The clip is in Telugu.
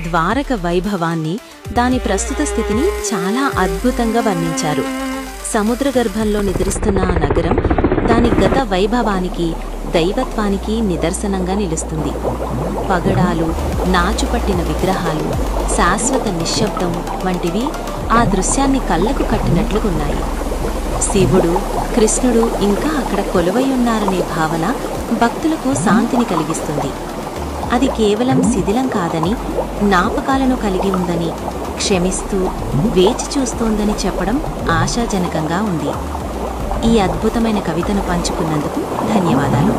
ద్వారక వైభవాన్ని, దాని ప్రస్తుత స్థితిని చాలా అద్భుతంగా వర్ణించారు. సముద్రగర్భంలో నిద్రిస్తున్న ఆ నగరం దాని గత వైభవానికి, దైవత్వానికి నిదర్శనంగా నిలుస్తుంది. పగడాలు, నాచుపట్టిన విగ్రహాలు, శాశ్వత నిశ్శబ్దం వంటివి ఆ దృశ్యాన్ని కళ్ళకు కట్టినట్లుగున్నాయి. శివుడు, కృష్ణుడు ఇంకా అక్కడ కొలువై ఉన్నారనే భావన భక్తులకు శాంతిని కలిగిస్తుంది. అది కేవలం శిథిలం కాదని, జ్ఞాపకాలను కలిగి ఉందని, క్షమిస్తూ వేచి చూస్తోందని చెప్పడం ఆశాజనకంగా ఉంది. ఈ అద్భుతమైన కవితను పంచుకున్నందుకు ధన్యవాదాలు.